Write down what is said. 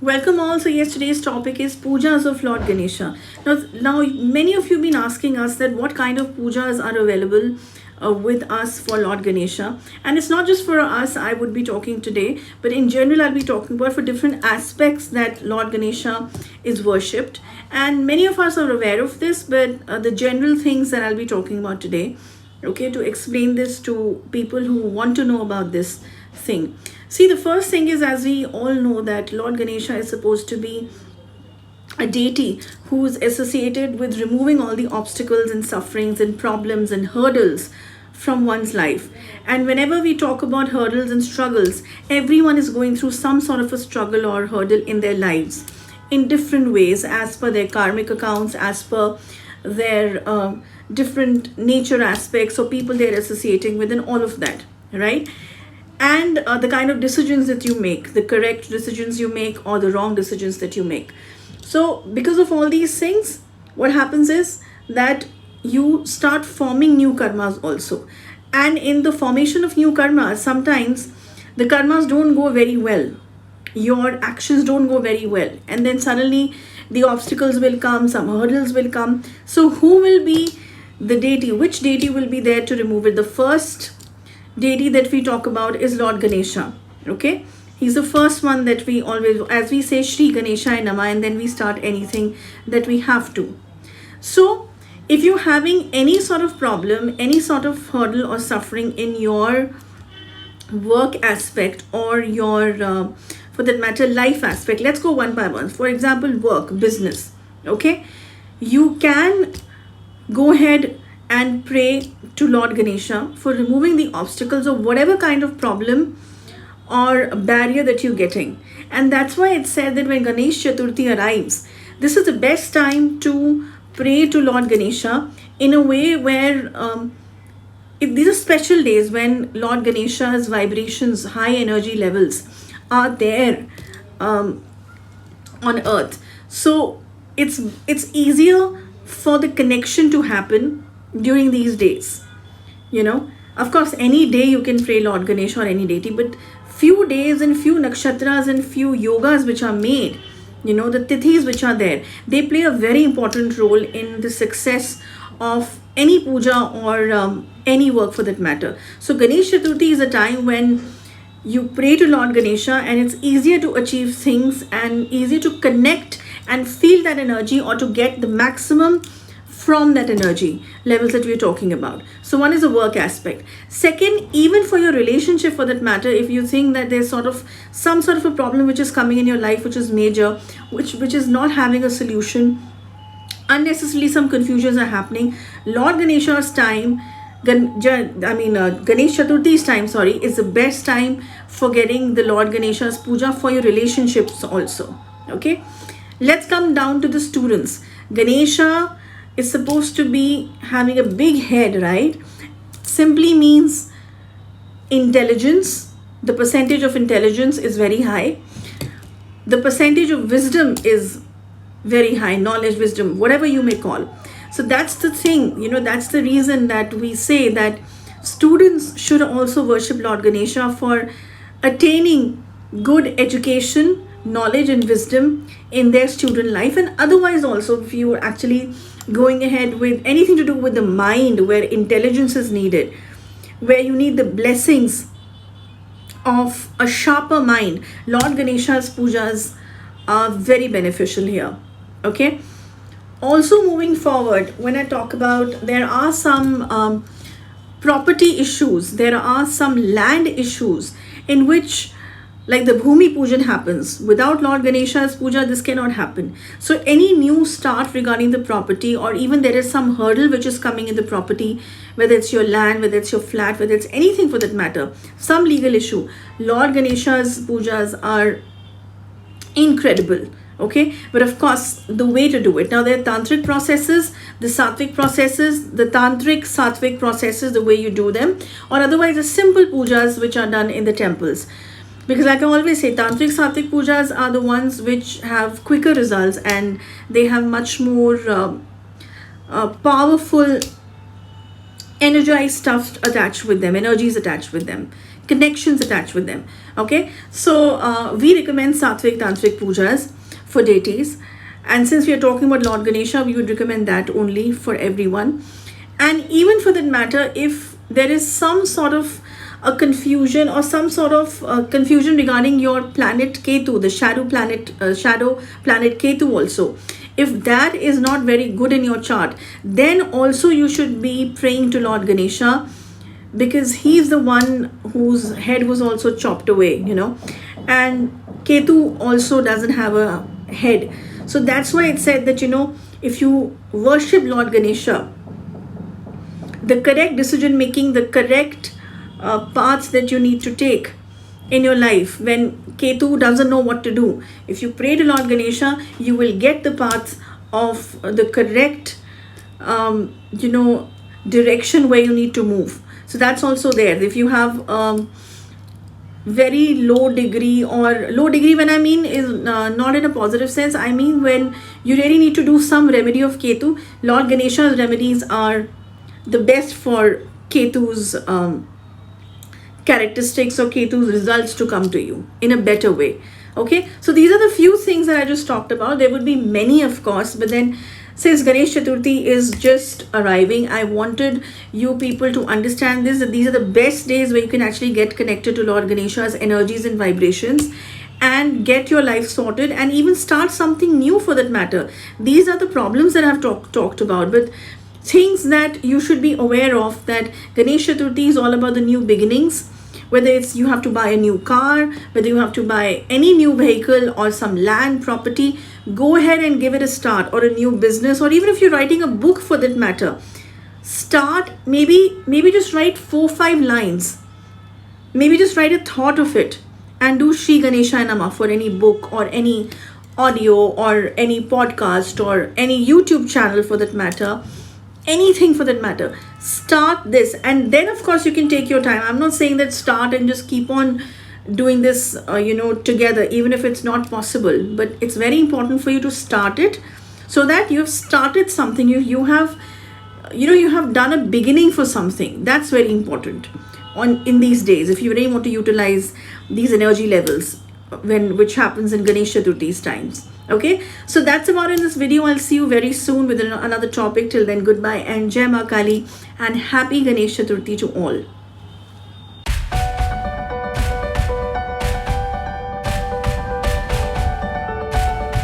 Welcome all. So yes, today's topic is pujas of Lord Ganesha. Now many of you have been asking us that what kind of pujas are available with us for Lord Ganesha, and it's not just for us. I would be talking today, but in general, I'll be talking about for different aspects that Lord Ganesha is worshipped, and many of us are aware of this. But the general things that I'll be talking about today, okay, to explain this to people who want to know about this thing. See, the first thing is, as we all know, that Lord Ganesha is supposed to be a deity who is associated with removing all the obstacles and sufferings and problems and hurdles from one's life. And whenever we talk about hurdles and struggles, everyone is going through some sort of a struggle or hurdle in their lives in different ways, as per their karmic accounts, as per their different nature aspects or people they're associating with, and all of that, right? And the kind of decisions that you make, the correct decisions you make or the wrong decisions that you make. So because of all these things, what happens is that you start forming new karmas also. And in the formation of new karmas, sometimes the karmas don't go very well. Your actions don't go very well. And then suddenly the obstacles will come, some hurdles will come. So who will be the deity? Which deity will be there to remove it? The first deity that we talk about is Lord Ganesha. Okay, he's the first one that we always, as we say, Shri Ganesha Nama, and then we start anything that we have to. So if you're having any sort of problem, any sort of hurdle or suffering in your work aspect or your for that matter life aspect, let's go one by one. For example, work, business, okay, you can go ahead and pray to Lord Ganesha for removing the obstacles of whatever kind of problem or barrier that you're getting. And that's why it's said that when Ganesh Chaturthi arrives, this is the best time to pray to Lord Ganesha in a way where these are special days when Lord Ganesha's vibrations, high energy levels are there on earth. So it's easier for the connection to happen during these days. Of course, any day you can pray Lord Ganesha or any deity, but few days and few nakshatras and few yogas which are made, the tithis which are there, they play a very important role in the success of any puja or any work for that matter. So Ganesh Chaturthi is a time when you pray to Lord Ganesha, and it's easier to achieve things and easier to connect and feel that energy or to get the maximum from that energy levels that we're talking about. So one is the work aspect. Second, even for your relationship for that matter, if you think that there's some sort of a problem which is coming in your life, which is major, which is not having a solution, unnecessarily some confusions are happening, Lord Ganesha's time, Ganesh Chaturthi's time, is the best time for getting the Lord Ganesha's puja for your relationships also. Okay, let's come down to the students. Ganesha is supposed to be having a big head, right? Simply means intelligence. The percentage of intelligence is very high. The percentage of wisdom is very high. Knowledge, wisdom, whatever you may call. So that's the thing, that's the reason that we say that students should also worship Lord Ganesha for attaining good education, knowledge and wisdom in their student life. And otherwise also, if you are actually going ahead with anything to do with the mind, where intelligence is needed, where you need the blessings of a sharper mind, Lord Ganesha's pujas are very beneficial here. Okay, also moving forward, when I talk about, there are some property issues, there are some land issues in which, like the Bhumi Pujan happens. Without Lord Ganesha's puja, this cannot happen. So any new start regarding the property, or even there is some hurdle which is coming in the property, whether it's your land, whether it's your flat, whether it's anything for that matter, some legal issue, Lord Ganesha's pujas are incredible. Okay, but of course, the way to do it. Now, there are tantric processes, the sattvic processes, the tantric sattvic processes, the way you do them, or otherwise the simple pujas which are done in the temples. Because like I always say, tantric sattvic pujas are the ones which have quicker results, and they have much more powerful energized stuff attached with them, energies attached with them. connections attached with them. Okay, so we recommend Sattvic Tantric Pujas for deities, and since we are talking about Lord Ganesha, we would recommend that only for everyone. And even for that matter, if there is some sort of a confusion or some sort of confusion regarding your planet Ketu, the shadow planet Ketu also, if that is not very good in your chart, then also you should be praying to Lord Ganesha, because he's the one whose head was also chopped away, and Ketu also doesn't have a head. So that's why it said that, if you worship Lord Ganesha, the correct decision making, the correct paths that you need to take in your life, when Ketu doesn't know what to do, if you pray to Lord Ganesha, you will get the paths of the correct direction where you need to move. So that's also there. If you have very low degree, or low degree when I mean is not in a positive sense, I mean when you really need to do some remedy of Ketu, Lord Ganesha's remedies are the best for Ketu's characteristics or Ketu's results to come to you in a better way. Okay, so these are the few things that I just talked about. There would be many, of course, but then since Ganesh Chaturthi is just arriving, I wanted you people to understand this, that these are the best days where you can actually get connected to Lord Ganesha's energies and vibrations and get your life sorted, and even start something new for that matter. These are the problems that I've talked about, but things that you should be aware of, that Ganesh Chaturthi is all about the new beginnings. Whether it's you have to buy a new car, whether you have to buy any new vehicle or some land property, go ahead and give it a start, or a new business, or even if you're writing a book for that matter, start, maybe just write 4-5 lines, maybe just write a thought of it, and do Shri Ganesha Namah for any book or any audio or any podcast or any YouTube channel for that matter, anything for that matter. Start this, and then of course you can take your time. I'm not saying that start and just keep on doing this together, even if it's not possible, but it's very important for you to start it, so that you've started something, you have done a beginning for something. That's very important in these days, if you really want to utilize these energy levels which happens in Ganesh Chaturthi's times. Okay, so that's about it in this video. I'll see you very soon with another topic. Till then, goodbye and Jai Mahakali, and happy Ganesh Chaturthi to all.